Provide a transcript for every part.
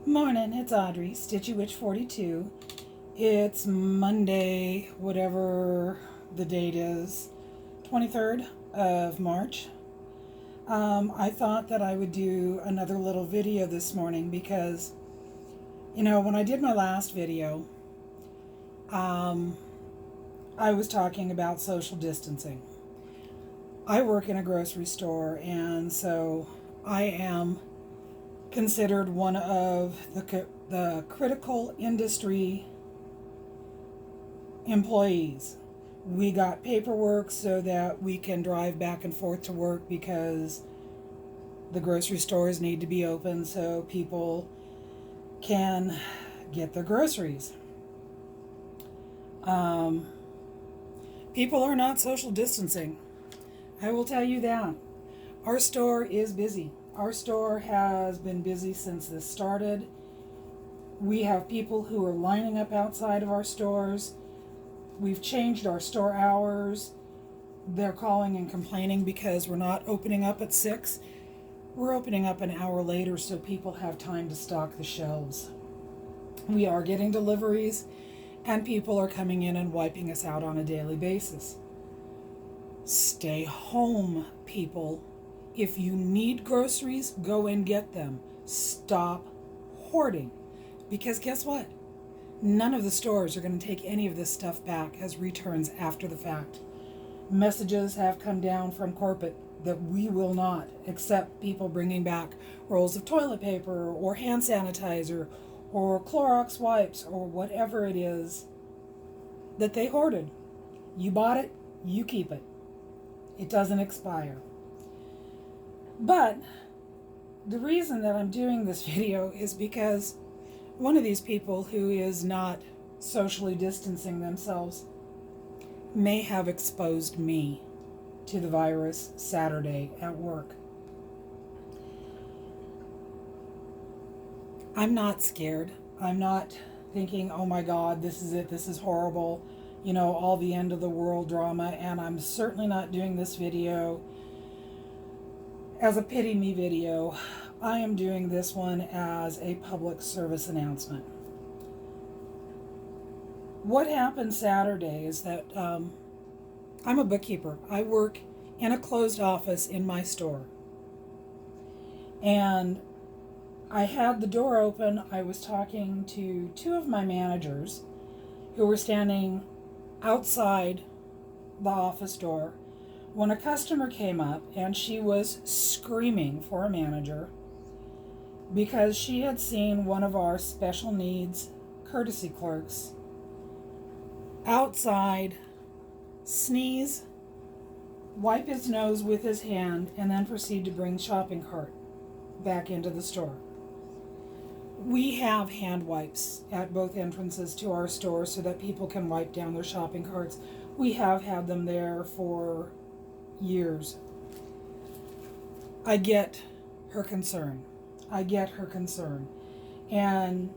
Morning, it's Audrey, Stitchy Witch 42. It's Monday, whatever the date is, 23rd of March. I thought that I would do another little video this morning because, when I did my last video, I was talking about social distancing. I work in a grocery store, and so I am considered one of the critical industry employees. We got paperwork so that we can drive back and forth to work because the grocery stores need to be open so people can get their groceries. People are not social distancing. I will tell you that. Our store is busy. Our store has been busy since this started. We have people who are lining up outside of our stores. We've changed our store hours. They're calling and complaining because we're not opening up at 6. We're opening up an hour later so people have time to stock the shelves. We are getting deliveries, and people are coming in and wiping us out on a daily basis. Stay home, people. If you need groceries, go and get them. Stop hoarding. Because guess what? None of the stores are going to take any of this stuff back as returns after the fact. Messages have come down from corporate that we will not accept people bringing back rolls of toilet paper or hand sanitizer or Clorox wipes or whatever it is that they hoarded. You bought it, you keep it. It doesn't expire. But the reason that I'm doing this video is because one of these people who is not socially distancing themselves may have exposed me to the virus Saturday at work. I'm not scared. I'm not thinking, oh my God, this is it, this is horrible, all the end of the world drama, and I'm certainly not doing this video as a pity me video. I am doing this one as a public service announcement. What happened Saturday is that I'm a bookkeeper. I work in a closed office in my store. And I had the door open. I was talking to two of my managers who were standing outside the office door when a customer came up, and she was screaming for a manager because she had seen one of our special needs courtesy clerks outside sneeze, wipe his nose with his hand, and then proceed to bring shopping cart back into the store. We have hand wipes at both entrances to our store so that people can wipe down their shopping carts. We have had them there for years. I get her concern. And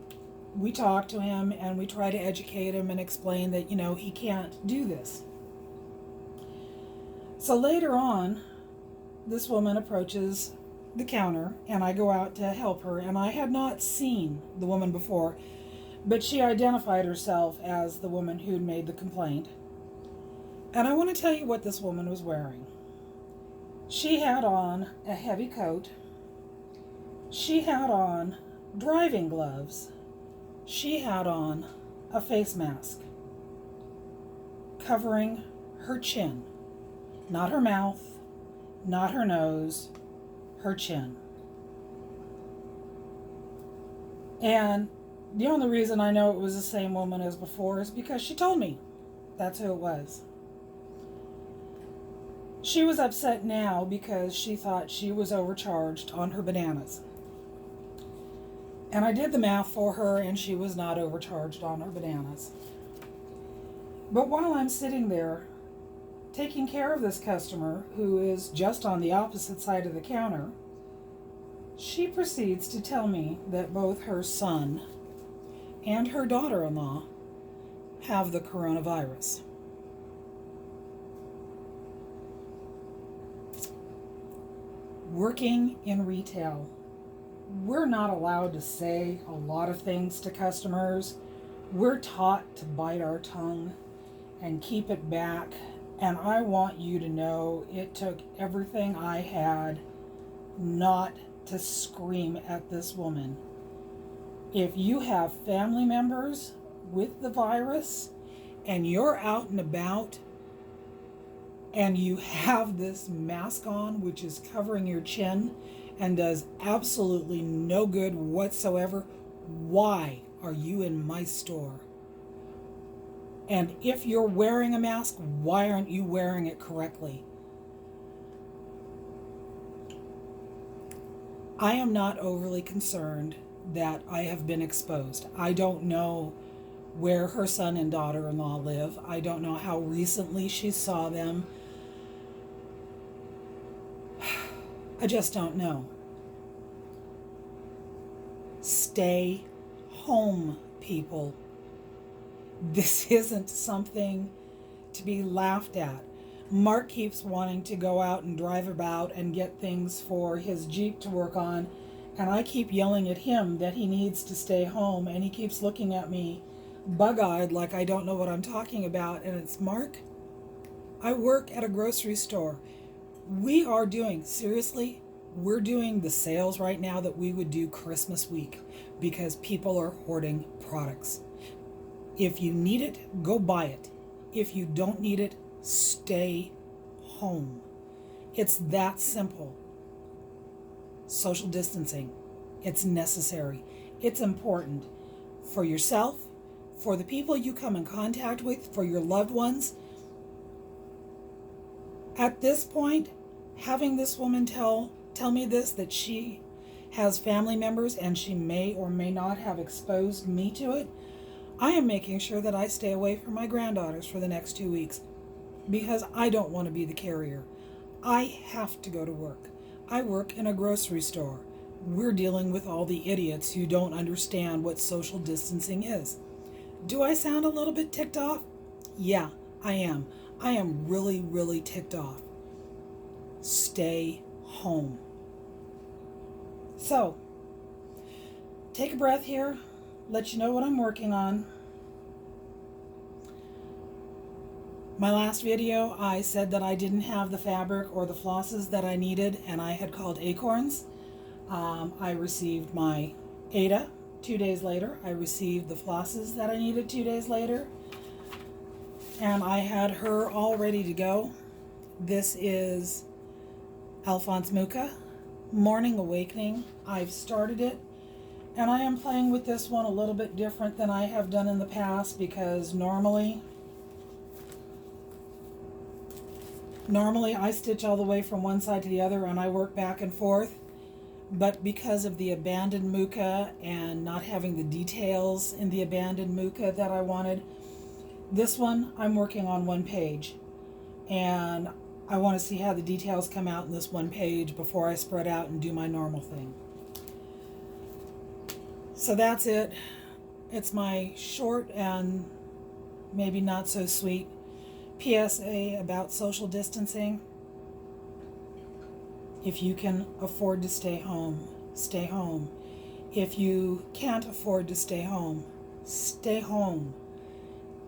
we talk to him and we try to educate him and explain that, he can't do this. So later on, this woman approaches the counter and I go out to help her, and I had not seen the woman before, but she identified herself as the woman who'd made the complaint. And I want to tell you what this woman was wearing. She had on a heavy coat. She had on driving gloves. She had on a face mask covering her chin. Not her mouth, not her nose, her chin. And the only reason I know it was the same woman as before is because she told me that's who it was. She was upset now because she thought she was overcharged on her bananas. And I did the math for her, and she was not overcharged on her bananas. But while I'm sitting there taking care of this customer who is just on the opposite side of the counter, she proceeds to tell me that both her son and her daughter-in-law have the coronavirus. Working in retail, we're not allowed to say a lot of things to customers. We're taught to bite our tongue and keep it back. And I want you to know it took everything I had not to scream at this woman. If you have family members with the virus and you're out and about and you have this mask on, which is covering your chin and does absolutely no good whatsoever, why are you in my store? And if you're wearing a mask, why aren't you wearing it correctly? I am not overly concerned that I have been exposed. I don't know where her son and daughter-in-law live. I don't know how recently she saw them. I just don't know. Stay home, people. This isn't something to be laughed at. Mark keeps wanting to go out and drive about and get things for his Jeep to work on, and I keep yelling at him that he needs to stay home, and he keeps looking at me bug-eyed like I don't know what I'm talking about. And it's, Mark, I work at a grocery store. We are doing, seriously, we're doing the sales right now that we would do Christmas week because people are hoarding products. If you need it, go buy it. If you don't need it, stay home. It's that simple. Social distancing. It's necessary. It's important for yourself, for the people you come in contact with, for your loved ones. At this point, having this woman tell me this, that she has family members and she may or may not have exposed me to it, I am making sure that I stay away from my granddaughters for the next 2 weeks because I don't want to be the carrier. I have to go to work. I work in a grocery store. We're dealing with all the idiots who don't understand what social distancing is. Do I sound a little bit ticked off? Yeah, I am. I am really, really ticked off. Stay home. So, take a breath here. Let you know what I'm working on. My last video, I said that I didn't have the fabric or the flosses that I needed, and I had called Acorns. I received my Ada 2 days later. I received the flosses that I needed 2 days later, and I had her all ready to go. This is Alphonse Mucha, Morning Awakening. I've started it. And I am playing with this one a little bit different than I have done in the past because normally I stitch all the way from one side to the other and I work back and forth. But because of the abandoned Mucha and not having the details in the abandoned Mucha that I wanted, this one I'm working on one page. And I want to see how the details come out in this one page before I spread out and do my normal thing. So that's it. It's my short and maybe not so sweet PSA about social distancing. If you can afford to stay home, stay home. If you can't afford to stay home, stay home.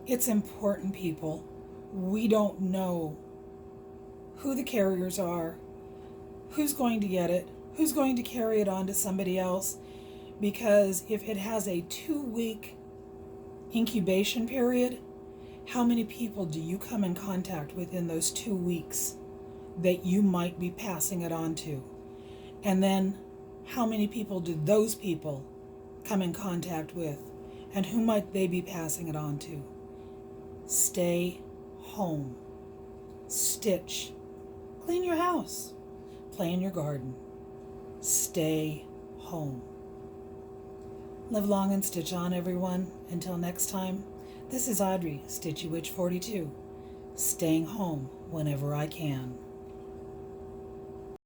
It's important, people. We don't know who the carriers are, who's going to get it, who's going to carry it on to somebody else. Because if it has a 2-week incubation period, how many people do you come in contact with in those 2 weeks that you might be passing it on to? And then how many people do those people come in contact with? And who might they be passing it on to? Stay home. Stitch. Clean your house. Play in your garden. Stay home. Live long and stitch on, everyone. Until next time, this is Audrey, Stitchy Witch 42, staying home whenever I can.